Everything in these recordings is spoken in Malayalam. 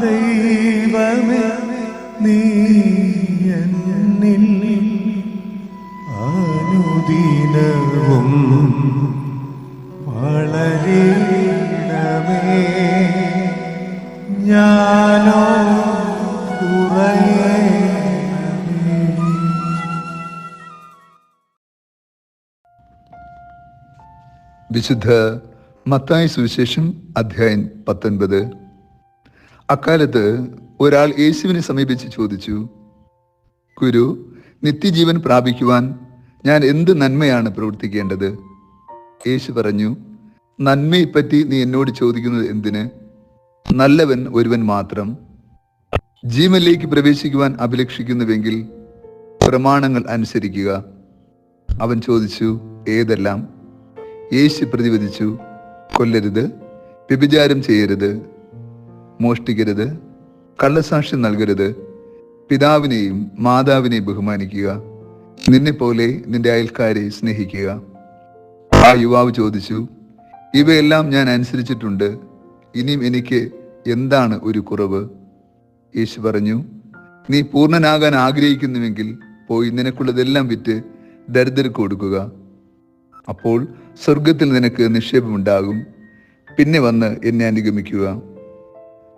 ദൈവമേ നീ എന്നിൽ അനുദിനവും വളരണമേ, ഞാനോ കുറയണമേ. വിശുദ്ധ മത്തായി സുവിശേഷം അധ്യായം 19. അക്കാലത്ത് ഒരാൾ യേശുവിനെ സമീപിച്ച് ചോദിച്ചു, ഗുരു, നിത്യജീവൻ പ്രാപിക്കുവാൻ ഞാൻ എന്ത് നന്മയാണ് പ്രവർത്തിക്കേണ്ടത്? യേശു പറഞ്ഞു, നന്മയെപ്പറ്റി നീ എന്നോട് ചോദിക്കുന്നത് എന്തിന്? നല്ലവൻ ഒരുവൻ മാത്രം. ജീവനിലേക്ക് പ്രവേശിക്കുവാൻ അഭിലഷിക്കുന്നുവെങ്കിൽ പ്രമാണങ്ങൾ അനുസരിക്കുക. അവൻ ചോദിച്ചു, ഏതെല്ലാം? യേശു പ്രതിവദിച്ചു, കൊല്ലരുത്, വ്യഭിചാരം ചെയ്യരുത്, മോഷ്ടിക്കരുത്, കള്ളസാക്ഷ്യം നൽകരുത്, പിതാവിനെയും മാതാവിനെയും ബഹുമാനിക്കുക, നിന്നെപ്പോലെ നിന്റെ അയൽക്കാരെ സ്നേഹിക്കുക. ആ യുവാവ് ചോദിച്ചു, ഇവയെല്ലാം ഞാൻ അനുസരിച്ചിട്ടുണ്ട്, ഇനിയും എനിക്ക് എന്താണ് ഒരു കുറവ്? യേശു പറഞ്ഞു, നീ പൂർണ്ണനാകാൻ ആഗ്രഹിക്കുന്നുവെങ്കിൽ പോയി നിനക്കുള്ളതെല്ലാം വിറ്റ് ദരിദ്രർക്ക് കൊടുക്കുക. അപ്പോൾ സ്വർഗത്തിൽ നിനക്ക് നിക്ഷേപമുണ്ടാകും. പിന്നെ വന്ന് എന്നെ അനുഗമിക്കുക.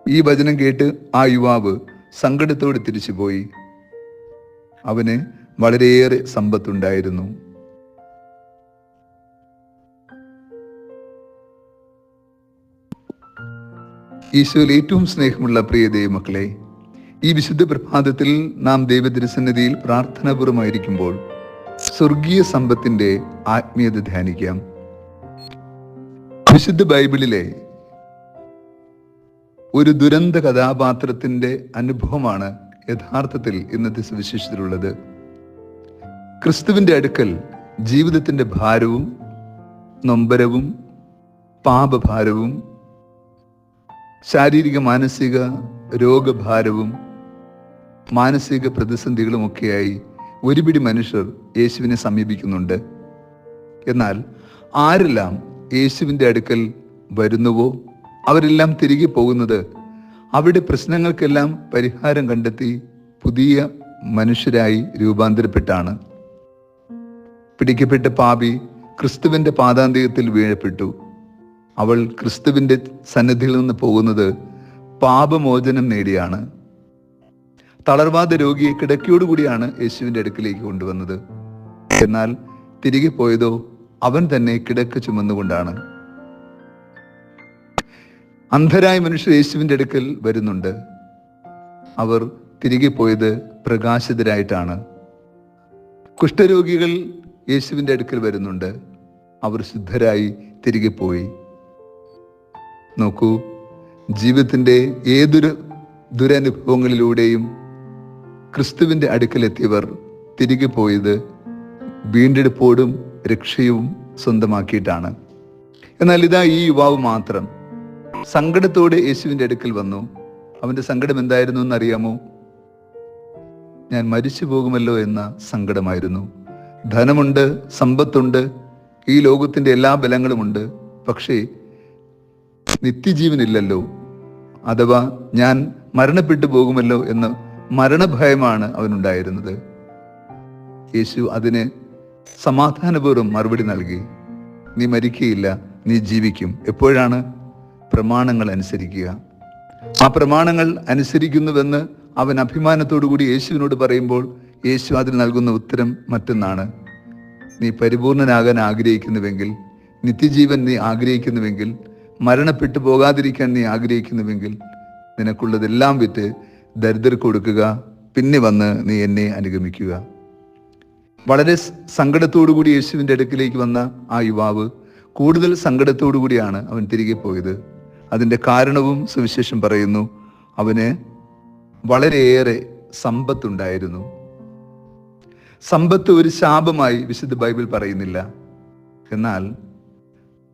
ഈ വചനം കേട്ട് ആ യുവാവ് സങ്കടത്തോടെ തിരിച്ചുപോയി. അവന് വളരെയേറെ സമ്പത്തുണ്ടായിരുന്നു. ഈശോയിൽ ഏറ്റവും സ്നേഹമുള്ള പ്രിയ ദൈവമക്കളെ, ഈ വിശുദ്ധ പ്രഭാതത്തിൽ നാം ദൈവതിരുസന്നിധിയിൽ പ്രാർത്ഥനാപൂർവമായിരിക്കുമ്പോൾ സ്വർഗീയ സമ്പത്തിന്റെ ആത്മീയത ധ്യാനിക്കാം. വിശുദ്ധ ബൈബിളിലെ ഒരു ദുരന്ത കഥാപാത്രത്തിന്റെ അനുഭവമാണ് യഥാർത്ഥത്തിൽ ഇന്നത്തെ സുവിശേഷത്തിലുള്ളത്. ക്രിസ്തുവിന്റെ അടുക്കൽ ജീവിതത്തിന്റെ ഭാരവും നൊമ്പരവും പാപഭാരവും ശാരീരിക മാനസിക രോഗഭാരവും മാനസിക പ്രതിസന്ധികളുമൊക്കെയായി ഒരുപിടി മനുഷ്യർ യേശുവിനെ സമീപിക്കുന്നുണ്ട്. എന്നാൽ ആരെല്ലാം യേശുവിൻ്റെ അടുക്കൽ വരുന്നുവോ അവരെല്ലാം തിരികെ പോകുന്നത് അവരുടെ പ്രശ്നങ്ങൾക്കെല്ലാം പരിഹാരം കണ്ടെത്തി പുതിയ മനുഷ്യരായി രൂപാന്തരപ്പെട്ടാണ്. പിടിക്കപ്പെട്ട പാപി ക്രിസ്തുവിൻ്റെ പാദാന്ത്യത്തിൽ വീഴപ്പെട്ടു. അവൾ ക്രിസ്തുവിൻ്റെ സന്നിധിയിൽ നിന്ന് പോകുന്നത് പാപമോചനം നേടിയാണ്. തളർവാദ രോഗിയെ കിടക്കയോടുകൂടിയാണ് യേശുവിൻ്റെ അടുക്കിലേക്ക് കൊണ്ടുവന്നത്. എന്നാൽ തിരികെ പോയതോ അവൻ തന്നെ കിടക്ക ചുമന്നുകൊണ്ടാണ്. അന്ധരായ മനുഷ്യർ യേശുവിൻ്റെ അടുക്കൽ വരുന്നുണ്ട്. അവർ തിരികെ പോയത് പ്രകാശിതരായിട്ടാണ്. കുഷ്ഠരോഗികൾ യേശുവിൻ്റെ അടുക്കൽ വരുന്നുണ്ട്. അവർ ശുദ്ധരായി തിരികെ പോയി. നോക്കൂ, ജീവിതത്തിൻ്റെ ഏതൊരു ദുരനുഭവങ്ങളിലൂടെയും ക്രിസ്തുവിൻ്റെ അടുക്കലെത്തിയവർ തിരികെ പോയത് വീണ്ടെടുപ്പോടും രക്ഷയും സ്വന്തമാക്കിയിട്ടാണ്. എന്നാൽ ഇതാ ഈ യുവാവ് മാത്രം സങ്കടത്തോടെ യേശുവിൻ്റെ അടുക്കൽ വന്നു. അവൻ്റെ സങ്കടം എന്തായിരുന്നു എന്നറിയാമോ? ഞാൻ മരിച്ചു പോകുമല്ലോ എന്ന സങ്കടമായിരുന്നു. ധനമുണ്ട്, സമ്പത്തുണ്ട്, ഈ ലോകത്തിൻ്റെ എല്ലാ ബലങ്ങളുമുണ്ട്, പക്ഷേ നിത്യജീവനില്ലല്ലോ, അഥവാ ഞാൻ മരണപ്പെട്ടു പോകുമല്ലോ എന്ന മരണഭയമാണ് അവനുണ്ടായിരുന്നത്. യേശു അതിന് സമാധാനപൂർവ്വം മറുപടി നൽകി, നീ മരിക്കുകയില്ല, നീ ജീവിക്കും. എപ്പോഴാണ്? പ്രമാണങ്ങൾ അനുസരിക്കുക. ആ പ്രമാണങ്ങൾ അനുസരിക്കുന്നുവെന്ന് അവൻ അഭിമാനത്തോടു കൂടി യേശുവിനോട് പറയുമ്പോൾ യേശു അതിന് നൽകുന്ന ഉത്തരം മറ്റൊന്നാണ്. നീ പരിപൂർണനാകാൻ ആഗ്രഹിക്കുന്നുവെങ്കിൽ, നിത്യജീവൻ നീ ആഗ്രഹിക്കുന്നുവെങ്കിൽ, മരണപ്പെട്ടു പോകാതിരിക്കാൻ നീ ആഗ്രഹിക്കുന്നുവെങ്കിൽ നിനക്കുള്ളതെല്ലാം വിറ്റ് ദരിദ്രർക്ക് കൊടുക്കുക, പിന്നെ വന്ന് നീ എന്നെ അനുഗമിക്കുക. വളരെ സങ്കടത്തോടുകൂടി യേശുവിൻ്റെ അടുക്കിലേക്ക് വന്ന ആ യുവാവ് കൂടുതൽ സങ്കടത്തോടു കൂടിയാണ് അവൻ തിരികെ പോയത്. അതിൻ്റെ കാരണവും സുവിശേഷം പറയുന്നു. അവന് വളരെയേറെ സമ്പത്തുണ്ടായിരുന്നു. സമ്പത്ത് ഒരു ശാപമായി വിശുദ്ധ ബൈബിൾ പറയുന്നില്ല. എന്നാൽ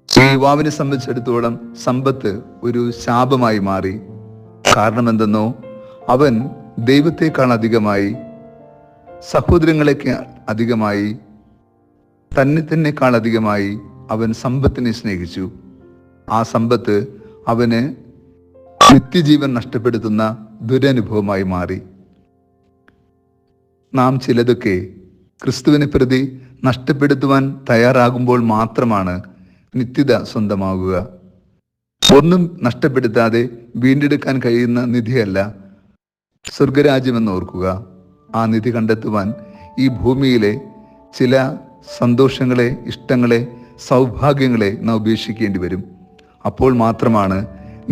ഈ യുവാവിനെ സംബന്ധിച്ചിടത്തോളം സമ്പത്ത് ഒരു ശാപമായി മാറി. കാരണം എന്തെന്നോ, അവൻ ദൈവത്തെക്കാൾ അധികമായി, സഹോദരങ്ങളെക്കാൾ അധികമായി, തന്നെക്കാൾ അധികമായി അവൻ സമ്പത്തിനെ സ്നേഹിച്ചു. ആ സമ്പത്ത് അവന് നിത്യജീവൻ നഷ്ടപ്പെടുത്തുന്ന ദുരനുഭവമായി മാറി. നാം ചിലതൊക്കെ ക്രിസ്തുവിനെ പ്രതി നഷ്ടപ്പെടുത്തുവാൻ തയ്യാറാകുമ്പോൾ മാത്രമാണ് നിത്യത സ്വന്തമാകുക. ഒന്നും നഷ്ടപ്പെടുത്താതെ വീണ്ടെടുക്കാൻ കഴിയുന്ന നിധിയല്ല സ്വർഗരാജ്യമെന്ന് ഓർക്കുക. ആ നിധി കണ്ടെത്തുവാൻ ഈ ഭൂമിയിലെ ചില സന്തോഷങ്ങളെ, ഇഷ്ടങ്ങളെ, സൗഭാഗ്യങ്ങളെ നാം ഉപേക്ഷിക്കേണ്ടി വരും. അപ്പോൾ മാത്രമാണ്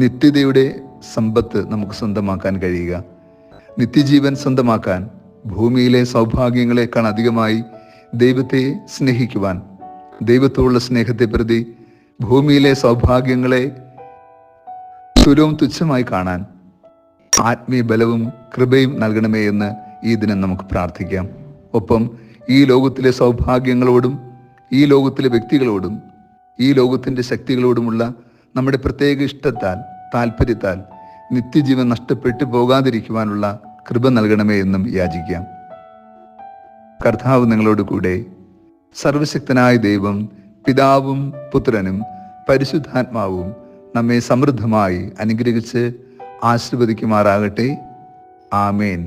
നിത്യതയുടെ സമ്പത്ത് നമുക്ക് സ്വന്തമാക്കാൻ കഴിയുക. നിത്യജീവൻ സ്വന്തമാക്കാൻ ഭൂമിയിലെ സൗഭാഗ്യങ്ങളെക്കാൾ അധികമായി ദൈവത്തെ സ്നേഹിക്കുവാൻ, ദൈവത്തോടുള്ള സ്നേഹത്തെ പ്രതി ഭൂമിയിലെ സൗഭാഗ്യങ്ങളെ തുലവും തുച്ഛമായി കാണാൻ ആത്മീയ ബലവും കൃപയും നൽകണമേ എന്ന് ഈ ദിനം നമുക്ക് പ്രാർത്ഥിക്കാം. ഒപ്പം ഈ ലോകത്തിലെ സൗഭാഗ്യങ്ങളോടും ഈ ലോകത്തിലെ വ്യക്തികളോടും ഈ ലോകത്തിൻ്റെ ശക്തികളോടുമുള്ള നമ്മുടെ പ്രത്യേക ഇഷ്ടത്താൽ, താല്പര്യത്താൽ നിത്യജീവൻ നഷ്ടപ്പെട്ടു പോകാതിരിക്കുവാനുള്ള കൃപ നൽകണമേ എന്നും യാചിക്കാം. കർത്താവ് നിങ്ങളോട് കൂടെ. സർവശക്തനായ ദൈവം, പിതാവും പുത്രനും പരിശുദ്ധാത്മാവും നമ്മെ സമൃദ്ധമായി അനുഗ്രഹിച്ച് ആശീർവദിക്കുമാറാകട്ടെ. ആമേൻ.